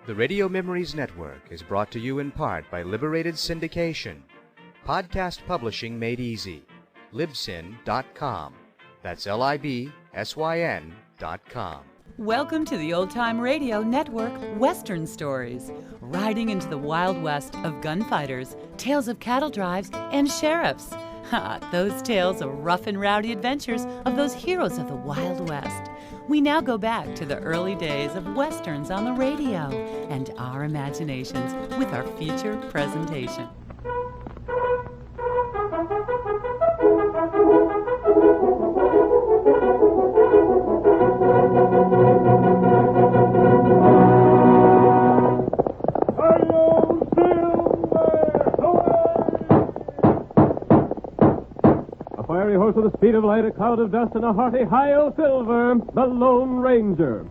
The Radio Memories Network is brought to you in part by Liberated Syndication. Podcast publishing made easy. Libsyn.com. That's Libsyn.com. Welcome to the Old Time Radio Network Western Stories, riding into the Wild West of gunfighters, tales of cattle drives, and sheriffs. Those tales of rough and rowdy adventures of those heroes of the Wild West. We now go back to the early days of Westerns on the radio and our imaginations with our feature presentation. Horse with the speed of light, a cloud of dust, and a hearty hi-yo silver, the Lone Ranger.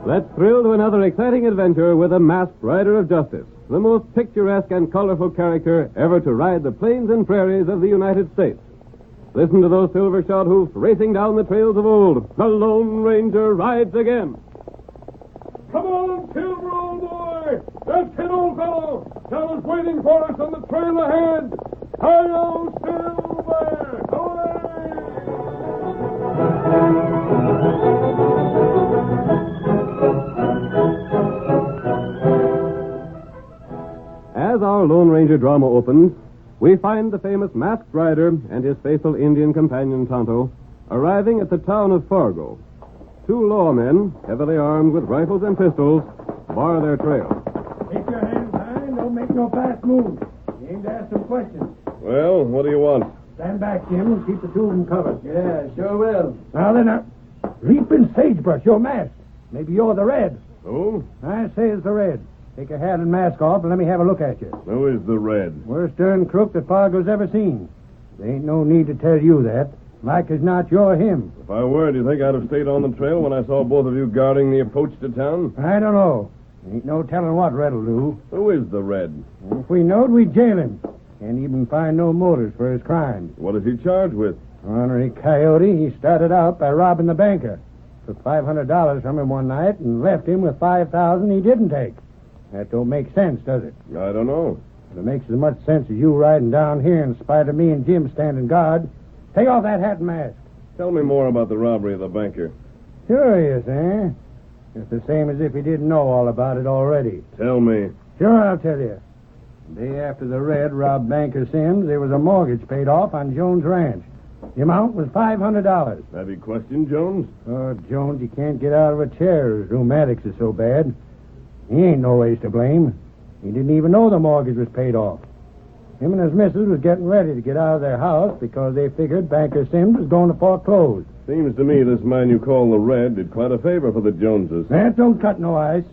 Let's thrill to another exciting adventure with a masked rider of justice, the most picturesque and colorful character ever to ride the plains and prairies of the United States. Listen to those silver-shod hoofs racing down the trails of old. The Lone Ranger rides again. Come on, Silver, old boy! That's it, old fellow! Now waiting for us on the trail ahead! Hi-yo, Silver! Away! As our Lone Ranger drama opens, we find the famous masked rider and his faithful Indian companion Tonto arriving at the town of Fargo. Two lawmen, heavily armed with rifles and pistols, bar their trail. Keep your hands high and don't make no fast moves. You aim to ask some questions. Well, what do you want? Stand back, Jim, and keep the two of them covered. Yeah, sure will. Now then, leaping sagebrush, you're masked. Maybe you're the Red. Who? I say it's the Red. Take your hat and mask off and let me have a look at you. Who is the Red? Worst darn crook that Fargo's ever seen. There ain't no need to tell you that. Like as not, you're him. If I were, do you think I'd have stayed on the trail when I saw both of you guarding the approach to town? I don't know. Ain't no telling what Red'll do. Who is the Red? If we knowed, we'd jail him. Can't even find no motives for his crimes. What is he charged with? Ornery coyote, he started out by robbing the banker. Took $500 from him one night and left him with $5,000 he didn't take. That don't make sense, does it? I don't know. But it makes as much sense as you riding down here in spite of me and Jim standing guard. Take off that hat and mask. Tell me more about the robbery of the banker. Curious, eh? It's the same as if he didn't know all about it already. Tell me. Sure, I'll tell you. The day after the Red robbed Banker Sims, there was a mortgage paid off on Jones' ranch. The amount was $500. Have you questioned Jones? Oh, Jones, you can't get out of a chair. His rheumatics are so bad. He ain't no ways to blame. He didn't even know the mortgage was paid off. Him and his missus was getting ready to get out of their house because they figured Banker Sims was going to foreclose. Seems to me this man you call the Red did quite a favor for the Joneses. That don't cut no ice.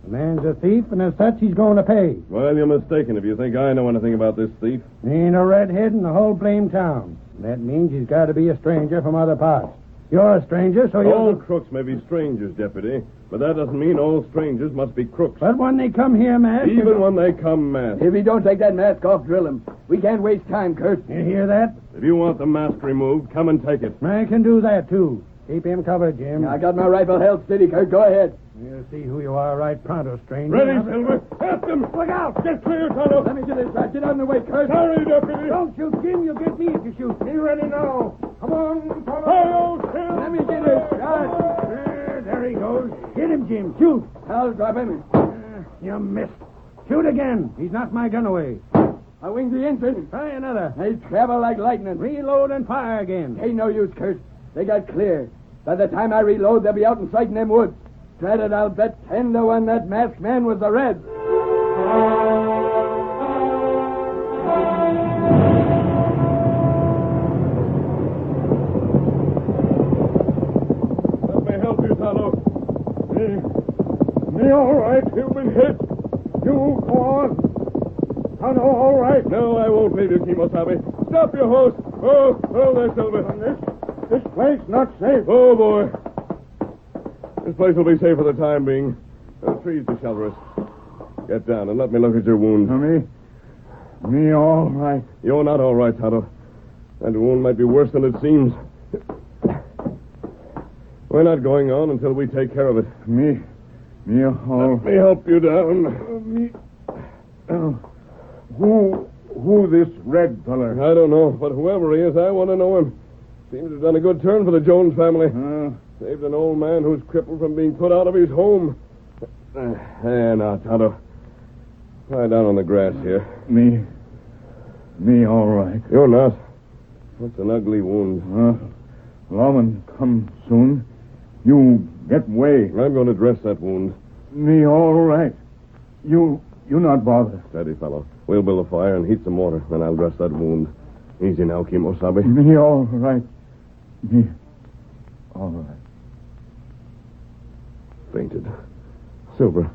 The man's a thief, and as such, he's going to pay. Well, you're mistaken if you think I know anything about this thief. He ain't a redhead in the whole blame town. That means he's got to be a stranger from other parts. You're a stranger, so All you're... crooks may be strangers, Deputy, but that doesn't mean all strangers must be crooks. But when they come here, masked... Even when they come masked. If he don't take that mask off, drill him. We can't waste time, Kurt. You hear that? If you want the mask removed, come and take it. I can do that, too. Keep him covered, Jim. I got my rifle held steady, Kurt. Go ahead. We'll see who you are right pronto, stranger. Ready, Silver? At them! Look out! Get clear, Tonto! Let me get this right. Get out of the way, Kurt. Sorry, Deputy! Don't shoot, Jim. You'll get me if you shoot. Be ready now! Come on, Tonto! Let me get this shot. There he goes. Hit him, Jim. Shoot. I'll drop him. You missed. Shoot again. He's knocked my gun away. I winged the engine. Try another. They travel like lightning. Reload and fire again. Ain't no use, Kurt. They got clear. By the time I reload, they'll be out in sight in them woods. Drat it, I'll bet 10 to 1 that masked man was the Red. Let me help you, Tonto. Me all right. You've been hit. You go on. Tonto, all right. No, I won't leave you, Kimosabe. Stop your horse. Oh, there, Silver. This place not safe. Oh, boy. This place will be safe for the time being. Trees to shelter us. Get down and let me look at your wound. Me all right. You're not all right, Tonto. That wound might be worse than it seems. We're not going on until we take care of it. Me all... Let me help you down. Who this red feller? I don't know, but whoever he is, I want to know him. Seems to have done a good turn for the Jones family. Saved an old man who's crippled from being put out of his home. There now, Tonto. Lie down on the grass here. Me all right. You're not. That's an ugly wound. Lawman, come soon. You get way. I'm going to dress that wound. Me all right. You not bother. Steady, fellow. We'll build a fire and heat some water, then I'll dress that wound. Easy now, Kimosabe. Me all right. Me all right. Fainted. Silver,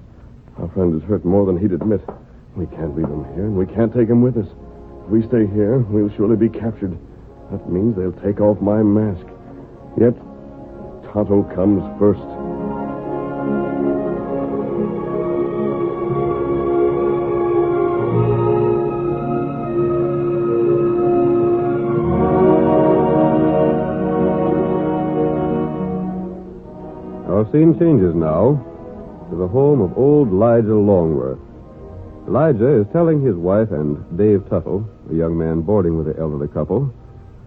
our friend is hurt more than he'd admit. We can't leave him here, and we can't take him with us. If we stay here, we'll surely be captured. That means they'll take off my mask. Yet, Tonto comes first. Our scene changes now to the home of old Elijah Longworth. Elijah is telling his wife and Dave Tuttle, a young man boarding with the elderly couple,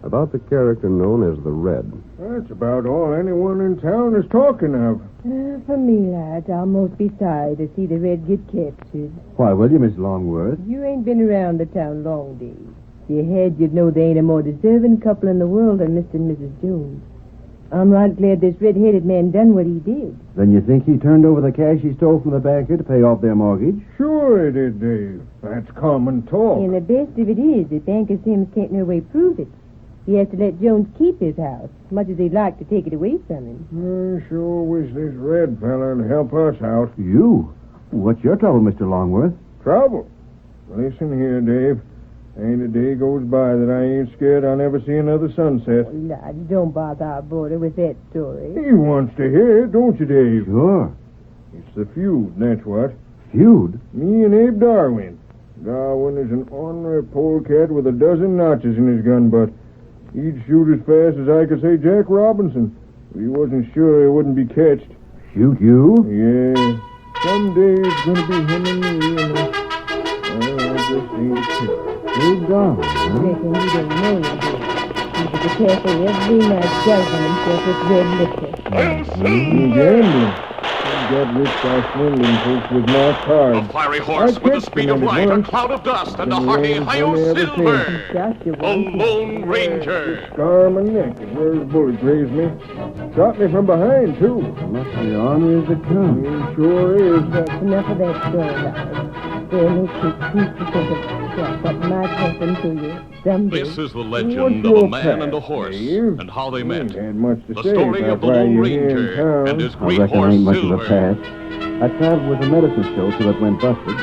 about the character known as the Red. That's about all anyone in town is talking of. For me, lads, I'll most be sorry to see the Red get captured. Why will you, Miss Longworth? You ain't been around the town long, Dave. If you had, you'd know they ain't a more deserving couple in the world than Mr. and Mrs. Jones. I'm right glad this red-headed man done what he did. Then you think he turned over the cash he stole from the banker to pay off their mortgage? Sure he did, Dave. That's common talk. And the best of it is that Banker Sims can't no way prove it. He has to let Jones keep his house, much as he'd like to take it away from him. I sure wish this red feller'd help us out. You? What's your trouble, Mr. Longworth? Trouble? Listen here, Dave. Ain't a day goes by that I ain't scared I'll never see another sunset. Lads, don't bother our boarder with that story. He wants to hear it, don't you, Dave? Sure. It's the feud, that's what. Feud? Me and Abe Darwin. Darwin is an ornery polecat with a dozen notches in his gun butt. He'd shoot as fast as I could say Jack Robinson. But he wasn't sure he wouldn't be catched. Shoot you? Yeah. Someday it's going to be him and me, and I just ain't sure. Abe Darwin, huh? Reckon you don't know him, Dave. He's at the cafe every night guzzling himself with red liquor. He gambling. He got rich by swindling folks with marked cards. A fiery horse with the speed of light, a cloud of dust, and a hearty hi-yo silver. Just you A one. Lone Ranger. Scar on my neck is where his bullet grazed me. Shot me from behind, too. Must be ornery as it comes. He sure is. That's enough of that story, lads. There makes me pleased to think of what might happen to you someday. This is the What's legend of your a man and a past, horse, Dave? and how they You met. ain't had much to The say story about of the why Lone you're here in Ranger town. and his I great reckon I horse ain't much of Silver. a past. I traveled with a medicine show till it went busted.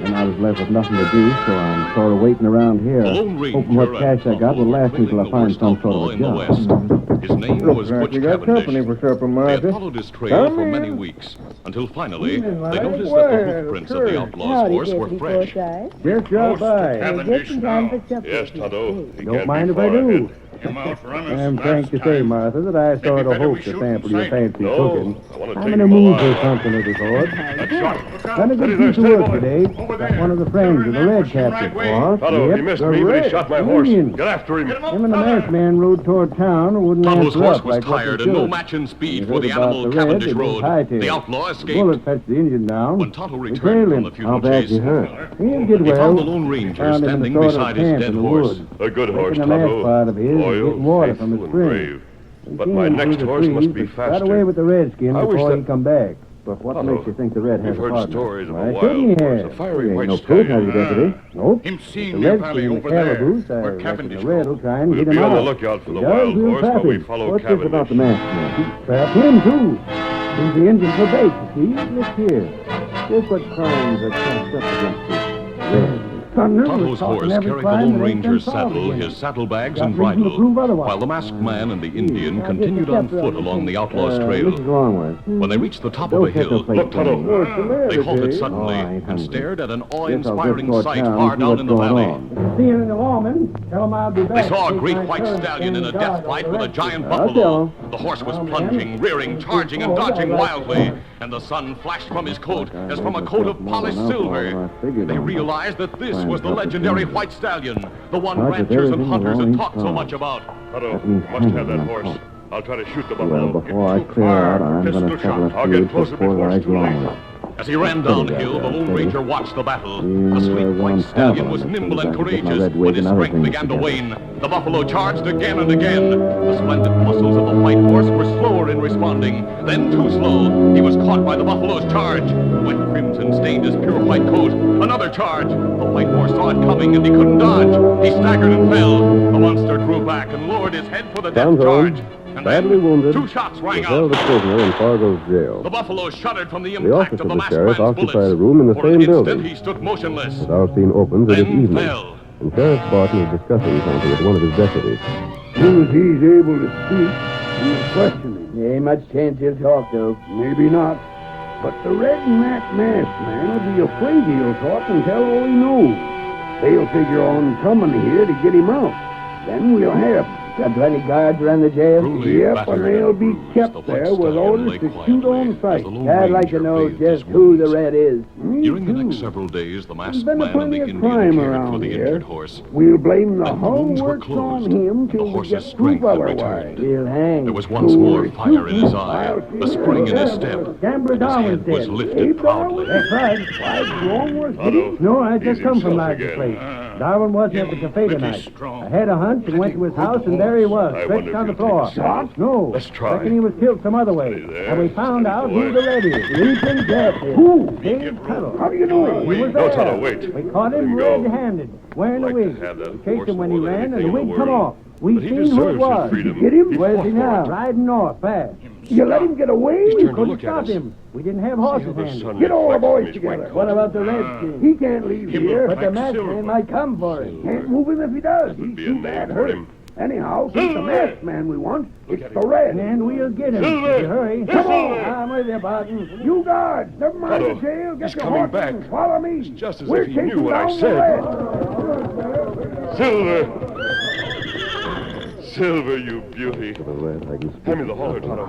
Then I was left with nothing to do, so I'm sort of waiting around here, The Lone hoping what Ranger cash I got will last me till I find some sort of a job. His name was Looks like Butch you got Cavendish. company for supper, They Martha. had followed his trail for Come many in. weeks, until finally they Evening, noticed that the Well, hoofprints of sure. the outlaw's horse were fresh. Just drop by. Just in time for supper. Yes, Tonto. Don't mind if I do. I'm frank to say, Martha, that I sort of hope to sample your fancy cooking. I'm in a mood for something of the sort. Done a good piece of work today. Got one of the friends of the Red Captain. What? Tonto, Yep, he missed the me, but he Red. shot my horse. Indian. Get after him. Him and the masked man rode toward town and wouldn't Tonto's answer horse up was like what tired they and no should. match in speed We for heard the about animal the Red, Cavendish it was rode. hightail. The outlaw The escaped. bullet fetched the engine down. When Tonto We returned trailed from him. the funeral chase, He'll get he well. found the Lone Ranger Found him in a standing sort of beside his camp dead in the horse. woods. A good horse, Taking a mask part Tonto. of his and Loyal, getting water from faithful, his and spring. brave. We But seen my him next through the horse must trees, be but Got faster. away with the redskin I wish before that- he come back. But what Tonto, makes you think the Red has we've a heard partner? stories of a Why wild shouldn't he horse, have? a fiery Ain't white no proof, stallion. have you, deputy? Nope. Him seen The me redskin probably and over calaboose, there, I where reckon Cavendish the Red will goes. try and We'll get be him on out. the lookout for the He wild does, we'll horse trap while we him. follow What's this Cavendish. about the masked man? Trap him, too. He's the engine for bait, you see. Look here. Just what crimes are cast up against you. Red. Tonto's horse carried the Lone Ranger's saddle, his saddlebags, and bridle, while the masked man and the Indian continued on foot along the outlaw's trail. Mrs. Longworth. When they reached the top of a hill, Look, Tonto. they halted suddenly and stared at an awe-inspiring sight far down in the valley. See you in the lawman. Tell him I'll be back. They saw a Take great my white turn stallion in a standing death guard fight on with the a giant I'll buffalo. tell him. The horse was plunging, rearing, charging, and dodging wildly, and the sun flashed from his coat as from a coat of polished silver. They realized that this was the legendary white stallion, the one ranchers and hunters had talked so much about. Tonto, must have that horse. I'll try to shoot the buffalo. Well, before I clear out, I'm going to settle I'll a get feud closer before before I it's too late. Longworth. As he ran downhill, the Lone Ranger watched the battle. The sleek white stallion was nimble and courageous, but his strength began to wane. The buffalo charged again and again. The splendid muscles of the white horse were slower in responding, then too slow. He was caught by the buffalo's charge. Wet crimson stained his pure white coat. Another charge. The white horse saw it coming and he couldn't dodge. He staggered and fell. The monster drew back and lowered his head for the death charge. And badly then wounded, two shots rang was held out. a prisoner in Fargo's jail. The buffalo shuddered from the The impact office of the of the masked sheriff man's occupied bullets. a room in the For an same instant, building. he stood motionless. Our scene opens at his Then evening, fell. and Sheriff Barton is discussing something with one of his deputies. As soon as he's able to speak, we'll question him. There ain't much chance he'll talk, though. Maybe not. But the red and that masked man will be afraid he'll talk and tell all he knows. They'll figure on coming here to get him out. Then we'll have him. Got plenty guards around the jail? Truly Yep, battered and they'll be bruised, kept the white there with stallion orders lay to quietly shoot on as sight. the Lone I'd like Ranger to know bathed just his who the wounds. Red is. During the next several days, the masked Been a man and plenty the of Indian crime cared around for the here. injured horse. We'll blame the Then the whole wounds were works on closed, him and the till we horse's get strength proof had otherwise. returned. He'll hang. There was once more fire in his eye, a spring in his step, Gambler and his Darwin's head was dead. lifted proudly. That's right. Why, Longworth, did he? No, I just come from Larry's place. Darwin wasn't at the cafe tonight. I had a hunch and went to his house, and there he was, I stretched wonder on the if you'll floor. take a shot. No. Let's try. Reckon he was killed some other way. Steady there. And we found out Steady, who boy. the Red is. Leaping death. Who? Dave Tuttle. How do you know him? He was No, there. Tonto, wait. We caught Let him him go. red-handed, wearing I'd a like to wig. have that We chased horse him when he more than ran, and anything the in the wig come world. off. We But he seen who it deserves his was. freedom. Get him? He Where's fought he for now? it. Riding north, fast. You let him get away? He's We turned to couldn't look at stop us. him. We didn't have horses how the handy. sun Get all the reflects boys from his together. white What about the Redskin? He can't leave here. But the masked man might come for him. Can't move him if he does. would He's be a too name bad for hurt. him. Anyhow, it's the masked man we want. It's the Red. And we'll get him. Silver! If you hurry. Silver! Come on. I'm with you, Barton. You guards, never mind Tonto, the jail. Get he's your coming horses back. and follow me. just as We're if he knew chasing what I down the said. Red. Silver! Silver, you beauty. The Red, I can speak. Hand me the halter, Tonto.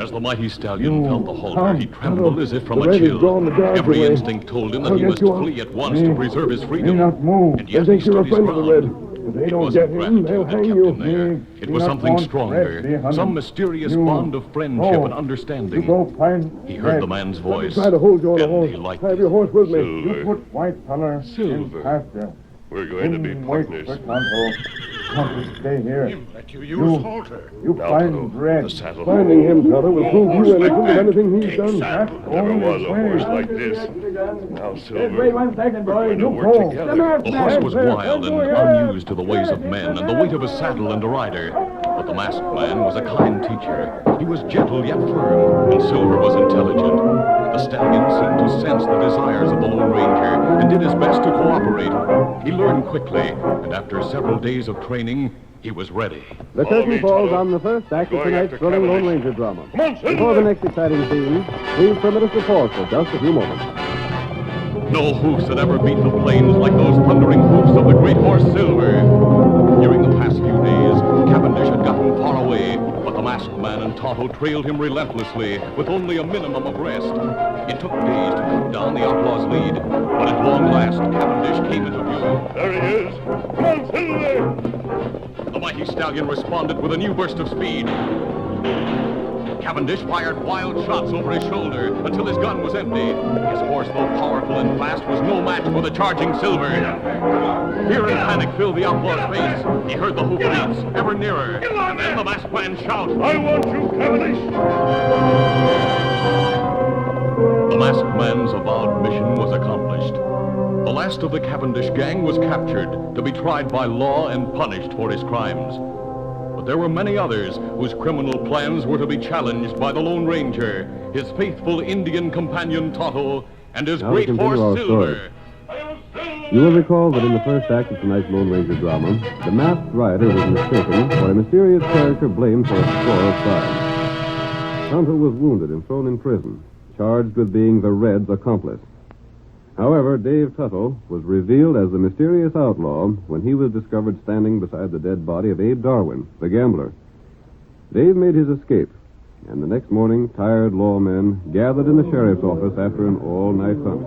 As the mighty stallion felt the halter, he trembled as if from The a Red has chill. drawn the guards Every away. instinct told him that I'll he get must you out. flee at once to preserve his freedom. move. And yet They he think you're a stood his friend of the ground. Red. If they It don't wasn't get him, they'll gratitude that hang kept you. him there. It was something stronger, some mysterious bond of friendship and understanding. He heard the man's voice, Try to hold you on the and horse. he liked Have it. your horse with me. Silver. white feller Silver. We're going to be partners. Stay here. Let you use halter. You Now, Tonto, the saddle. Finding him, Tonto, will prove you innocent of anything he's done. Never was a horse like this. Now, Silver, Wait 1 second, we're boys. going to work together. The horse was wild and unused to the ways of men, and the weight of a saddle and a rider But the masked man was a kind teacher. He was gentle yet firm, and Silver was intelligent. The stallion seemed to sense the desires of the Lone Ranger and did his best to cooperate. He learned quickly, and after several days of training, he was ready. The curtain falls on the first act of tonight's thrilling Lone Ranger drama. Before the next exciting scene, please permit us to pause for just a few moments. No hoofs had ever beat the plains like those thundering hoofs of the great horse Silver. During the past few days, Cavendish had gotten far away, but the masked man and Tonto trailed him relentlessly with only a minimum of rest. It took days to cut down the outlaw's lead, but at long last, Cavendish came into view. There he is. Come on, Silver! The mighty stallion responded with a new burst of speed. Cavendish fired wild shots over his shoulder until his gun was empty. His horse, though powerful and fast, was no match for the charging Silver. Fear and panic filled the outlaw's face. He heard the hoofbeats ever nearer, and then the masked man shout, I want you, Cavendish! The masked man's avowed mission was accomplished. The last of the Cavendish gang was captured to be tried by law and punished for his crimes. But there were many others whose criminal plans were to be challenged by the Lone Ranger, his faithful Indian companion Tonto, and his great horse Silver. You will recall that in the first act of tonight's Lone Ranger drama, the masked rider was mistaken for a mysterious character blamed for a score of crimes. Tonto was wounded and thrown in prison, charged with being the Red's accomplice. However, Dave Tuttle was revealed as the mysterious outlaw when he was discovered standing beside the dead body of Abe Darwin, the gambler. Dave made his escape, and the next morning, tired lawmen gathered in the sheriff's office after an all-night hunt.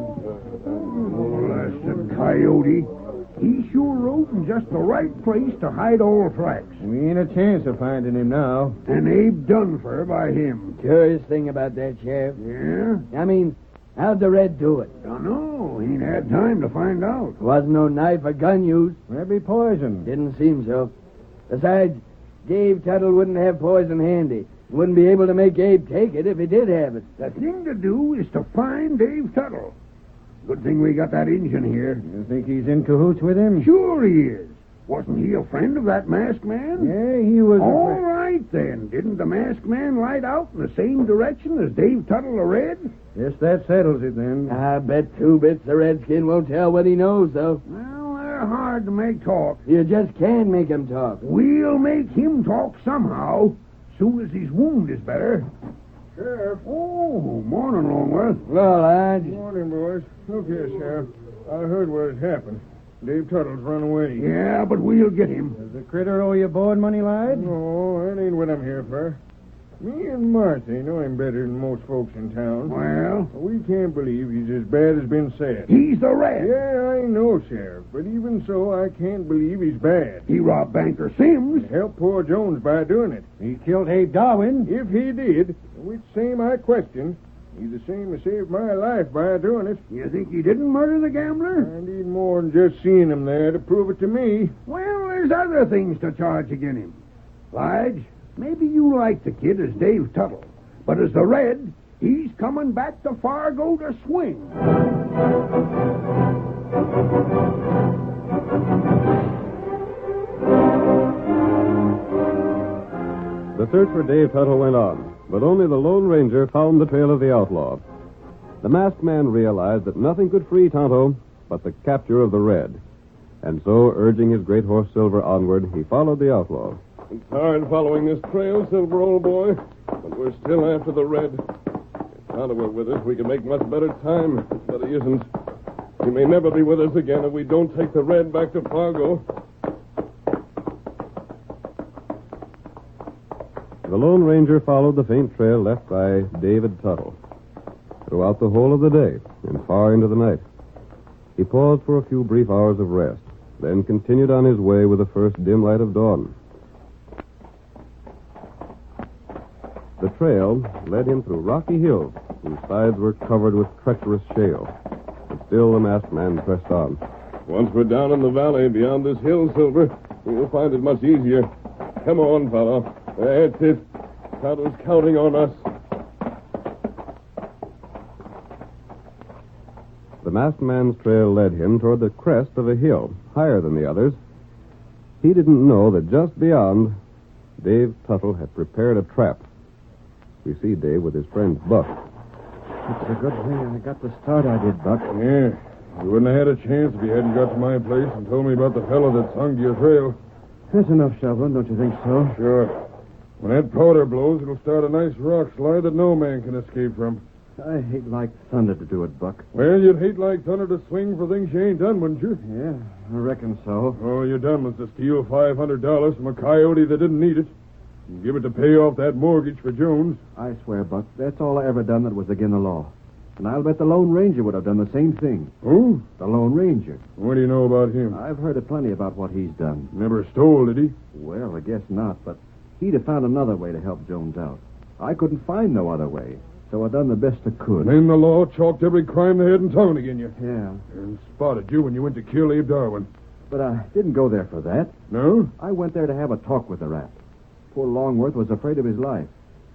Blasted coyote. He sure rode in just the right place to hide all tracks. We ain't a chance of finding him now. And Abe done for by him. Curious thing about that, Sheriff. Yeah? I mean, how'd the Red do it? Dunno. Ain't had time to find out. Wasn't no knife or gun used. Maybe poison. Didn't seem so. Besides, Dave Tuttle wouldn't have poison handy. Wouldn't be able to make Abe take it if he did have it. The thing to do is to find Dave Tuttle. Good thing we got that Injun here. You think he's in cahoots with him? Sure he is. Wasn't he a friend of that masked man? Yeah, he was. All right, then. Didn't the masked man light out in the same direction as Dave Tuttle the Red? Yes, that settles it, then. I bet 2 bits the Redskin won't tell what he knows, though. Well, they're hard to make talk. You just can't make him talk. We'll make him talk somehow, soon as his wound is better. Sheriff. Oh, morning, Longworth. Well, Lodge. Morning, boys. Look here, Sheriff. I heard what has happened. Dave Tuttle's run away. Yeah, but we'll get him. Does the critter owe you board money, lad? No, that ain't what I'm here for. Me and Martha know him better than most folks in town. Well? We can't believe he's as bad as been said. He's the Red. Yeah, I know, Sheriff. But even so, I can't believe he's bad. He robbed Banker Sims. Helped poor Jones by doing it. He killed Abe Darwin. If he did, which same I question, he's the same as saved my life by doing it. You think he didn't murder the gambler? I need more than just seeing him there to prove it to me. Well, there's other things to charge against him. Lige, maybe you like the kid as Dave Tuttle, but as the Red, he's coming back to Fargo to swing. The search for Dave Tuttle went on, but only the Lone Ranger found the trail of the outlaw. The masked man realized that nothing could free Tonto but the capture of the Red. And so, urging his great horse Silver onward, he followed the outlaw. It's hard following this trail, Silver, old boy, but we're still after the Red. If Tonto were with us, we could make much better time, but he isn't. He may never be with us again if we don't take the Red back to Fargo. The Lone Ranger followed the faint trail left by David Tuttle. Throughout the whole of the day and far into the night, he paused for a few brief hours of rest, then continued on his way with the first dim light of dawn. The trail led him through rocky hills whose sides were covered with treacherous shale. But still the masked man pressed on. Once we're down in the valley beyond this hill, Silver, we'll find it much easier. Come on, fellow. That's it. Tonto's counting on us. The masked man's trail led him toward the crest of a hill, higher than the others. He didn't know that just beyond Dave Tuttle had prepared a trap. We see Dave with his friend Buck. It's a good thing I got the start I did, Buck. Yeah. You wouldn't have had a chance if you hadn't got to my place and told me about the fellow that's hung to your trail. That's enough shoveling, don't you think so? Sure. When that powder blows, it'll start a nice rock slide that no man can escape from. I hate like thunder to do it, Buck. Well, you'd hate like thunder to swing for things you ain't done, wouldn't you? Yeah, I reckon so. All you done was to steal $500 from a coyote that didn't need it. And give it to pay off that mortgage for Jones. I swear, Buck, that's all I ever done that was against the law. And I'll bet the Lone Ranger would have done the same thing. Who? The Lone Ranger. What do you know about him? I've heard plenty about what he's done. Never stole, did he? Well, I guess not, but he'd have found another way to help Jones out. I couldn't find no other way, so I done the best I could. Then the law chalked every crime they had in town against you. Yeah. And spotted you when you went to kill Abe Darwin. But I didn't go there for that. No? I went there to have a talk with the rat. Poor Longworth was afraid of his life.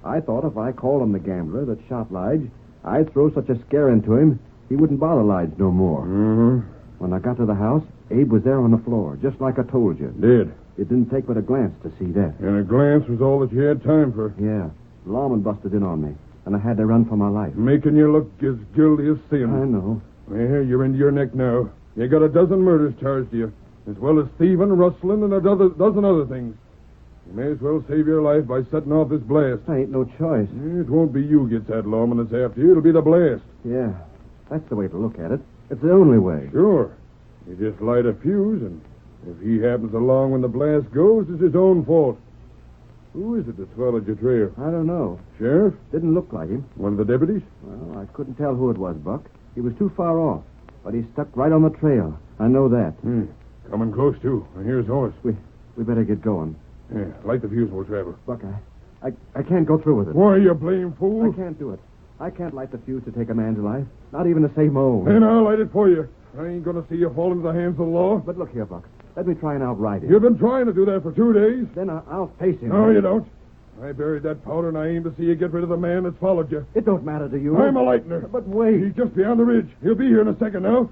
I thought if I called him the gambler that shot Lige, I'd throw such a scare into him, he wouldn't bother Lige no more. Mm-hmm. When I got to the house, Abe was there on the floor, just like I told you. Dead. It didn't take but a glance to see that. And a glance was all that you had time for. Yeah. The lawman busted in on me, and I had to run for my life. Making you look as guilty as sin. I know. Well, you're into your neck now. You got a dozen murders charged to you, as well as thieving, rustling, and a dozen other things. You may as well save your life by setting off this blast. I ain't no choice. It won't be you gets that lawman that's after you. It'll be the blast. Yeah. That's the way to look at it. It's the only way. Sure. You just light a fuse, and if he happens along when the blast goes, it's his own fault. Who is it that followed your trail? I don't know. Sheriff? Didn't look like him. One of the deputies? Well, I couldn't tell who it was, Buck. He was too far off. But he stuck right on the trail. I know that. Coming close, too. I hear his horse. We better get going. Yeah, light the fuse, we'll travel. Buck, I can't go through with it. Why, you blame fool? I can't do it. I can't light the fuse to take a man's life. Not even to save my own. Then I'll light it for you. I ain't going to see you fall into the hands of the law. But look here, Buck. Let me try and outride him. You've been trying to do that for 2 days. Then I'll face him. No, you don't. I buried that powder, and I aim to see you get rid of the man that's followed you. It don't matter to you. I'm a lightener. But wait. He's just beyond the ridge. He'll be here in a second now.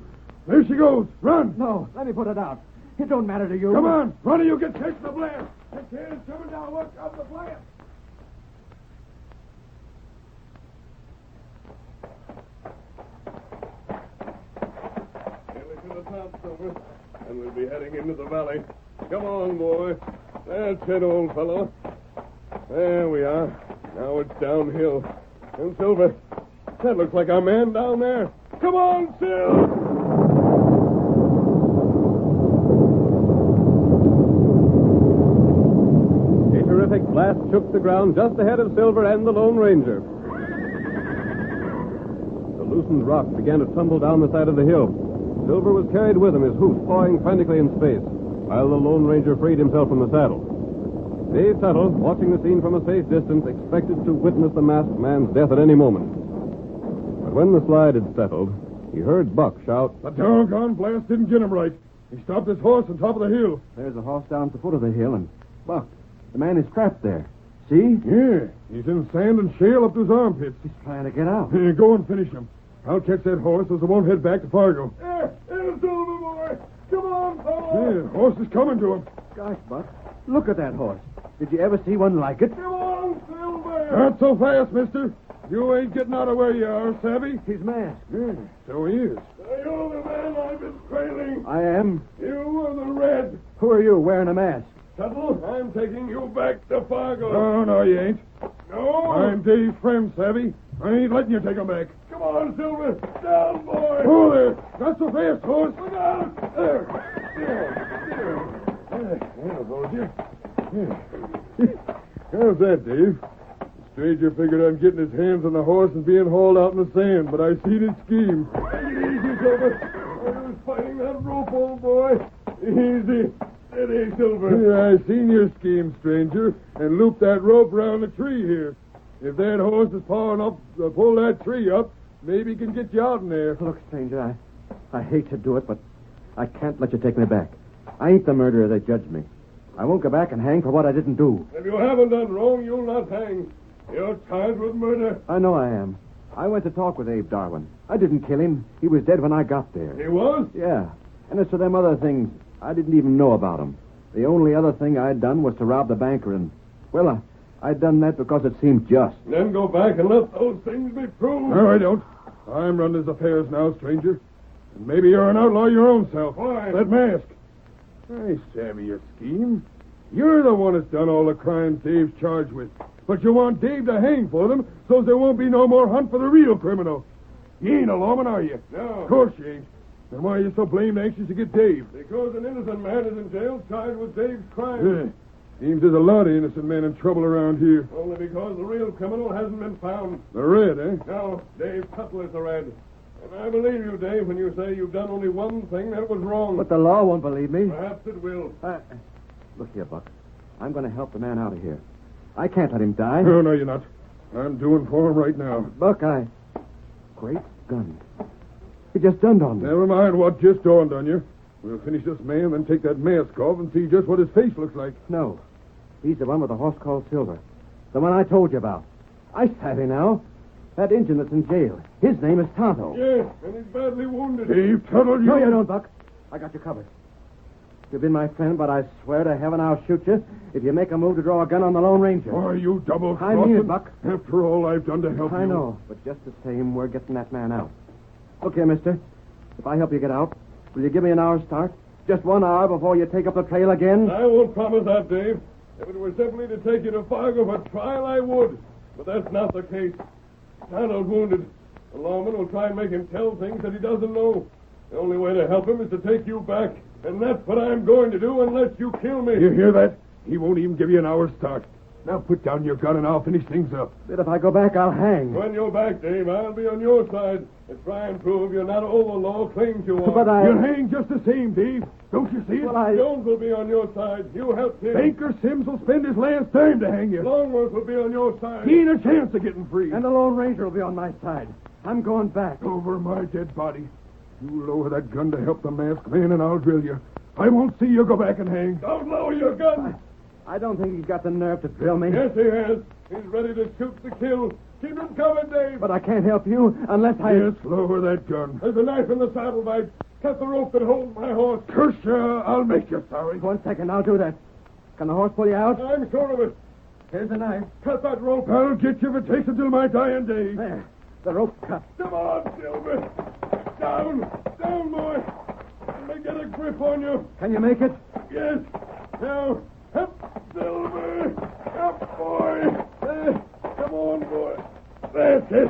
There she goes. Run. No, let me put it out. It don't matter to you. Come on. Run or you'll get catch the blast. That kid's coming down. Look out the blast. Nearly to the top, Silver. And we'll be heading into the valley. Come on, boy. That's it, old fellow. There we are. Now it's downhill. And Silver, that looks like our man down there. Come on, Sil! A terrific blast shook the ground just ahead of Silver and the Lone Ranger. The loosened rock began to tumble down the side of the hill. Silver was carried with him, his hoofs pawing frantically in space, while the Lone Ranger freed himself from the saddle. Dave Tuttle, watching the scene from a safe distance, expected to witness the masked man's death at any moment. But when the slide had settled, he heard Buck shout, "The doggone blast didn't get him right. He stopped his horse on top of the hill." There's a horse down at the foot of the hill, and Buck, the man is trapped there. See? Yeah, he's in sand and shale up to his armpits. He's trying to get out. Here, go and finish him. I'll catch that horse so I won't head back to Fargo. Here, Silver boy. Come on, fellow. Yeah, horse is coming to him. Gosh, Buck, look at that horse. Did you ever see one like it? Come on, Silver. Not so fast, mister. You ain't getting out of where you are, savvy? He's masked. Yeah, so he is. You're the man I've been trailing. I am. You are the Red. Who are you wearing a mask? Tuttle, I'm taking you back to Fargo. Oh, no, you ain't. No? I'm Dave's friend, savvy. I ain't letting you take him back. Come on, Silver. Down, boy. Oh, there. Not so fast, horse. Look out. There. There goes you. How's that, Dave? The stranger figured on getting his hands on the horse and being hauled out in the sand, but I seen his scheme. Take it easy, Silver. I was fighting that rope, old boy. Easy. Steady, Silver. Yeah, I seen your scheme, stranger, and looped that rope around the tree here. If that horse is pawing up, pull that tree up, maybe he can get you out in there. Look, stranger, I hate to do it, but I can't let you take me back. I ain't the murderer they judged me. I won't go back and hang for what I didn't do. If you haven't done wrong, you'll not hang. You're charged with murder. I know I am. I went to talk with Abe Darwin. I didn't kill him. He was dead when I got there. He was? Yeah. And as for them other things, I didn't even know about them. The only other thing I'd done was to rob the banker, and Well, I done that because it seemed just. Then go back and let those things be proved. No, I don't. I'm running his affairs now, stranger. And maybe you're an outlaw your own self. Why? That mask. I savvy your scheme. You're the one that's done all the crimes Dave's charged with. But you want Dave to hang for them so there won't be no more hunt for the real criminal. You ain't a lawman, are you? No. Of course you ain't. Then why are you so blamed anxious to get Dave? Because an innocent man is in jail charged with Dave's crime. Seems there's a lot of innocent men in trouble around here. Only because the real criminal hasn't been found. The Red, eh? No, Dave Tuttle is the Red. And I believe you, Dave, when you say you've done only one thing that was wrong. But the law won't believe me. Perhaps it will. Look here, Buck. I'm going to help the man out of here. I can't let him die. No, you're not. I'm doing for him right now. Buck, Great gun. It just dawned on me. Never mind what just dawned on you. We'll finish this man, then take that mask off and see just what his face looks like. No. He's the one with the horse called Silver. The one I told you about. I savvy now. That Injun that's in jail. His name is Tonto. Yes, and he's badly wounded. Dave Tuttle, No, you don't, Buck. I got you covered. You've been my friend, but I swear to heaven I'll shoot you if you make a move to draw a gun on the Lone Ranger. Are you double-crossing? I mean it, Buck. After all I've done to help you. I know, but just the same, we're getting that man out. Look here, mister. If I help you get out, will you give me an hour's start? Just 1 hour before you take up the trail again? I won't promise that, Dave. If it were simply to take you to Fargo for trial, I would. But that's not the case. Tonto's wounded. The lawman will try and make him tell things that he doesn't know. The only way to help him is to take you back. And that's what I'm going to do unless you kill me. You hear that? He won't even give you an hour's start. Now put down your gun and I'll finish things up. But if I go back, I'll hang. When you're back, Dave, I'll be on your side and try and prove you're not all the law claims you are. But You'll hang just the same, Dave. Don't you see it? Well, Jones will be on your side. You help him. Banker Sims will spend his last dime to hang you. Longworth will be on your side. He ain't a chance of getting free. And the Lone Ranger will be on my side. I'm going back. Over my dead body. You lower that gun to help the masked man and I'll drill you. I won't see you go back and hang. Don't lower your gun. I don't think he's got the nerve to drill me. Yes, he has. He's ready to shoot to kill. Keep him coming, Dave. But I can't help you unless I... Yes, lower that gun. There's a knife in the saddlebag. Cut the rope that holds my horse. Curse you, I'll make you sorry. 1 second, I'll do that. Can the horse pull you out? I'm sure of it. Here's the knife. Cut that rope. I'll get you if it takes until my dying day. There. The rope's cut. Come on, Silver. Down, boy. Let me get a grip on you. Can you make it? Yes. Now, up, Silver. Up, boy. Come on, boy. That's it.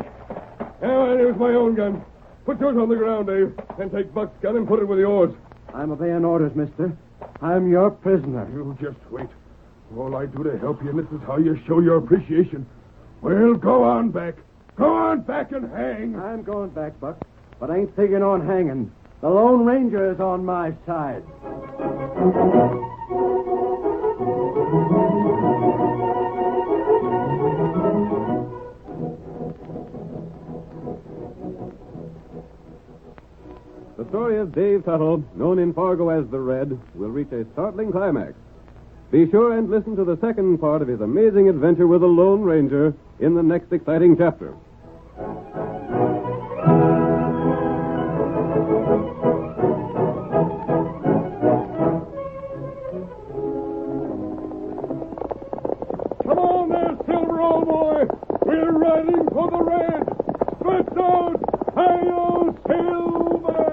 Now I use my own gun. Put yours on the ground, Dave, and take Buck's gun and put it with yours. I'm obeying orders, mister. I'm your prisoner. You just wait. All I do to help you, and this is how you show your appreciation. Well, go on back. Go on back and hang. I'm going back, Buck, but I ain't figuring on hanging. The Lone Ranger is on my side. The story of Dave Tuttle, known in Fargo as the Red, will reach a startling climax. Be sure and listen to the second part of his amazing adventure with the Lone Ranger in the next exciting chapter. Come on there, Silver, old boy. We're riding for the Red. Stretch out. Hi-yo, Silver.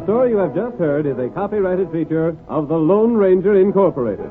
story you have just heard is a copyrighted feature of the Lone Ranger Incorporated.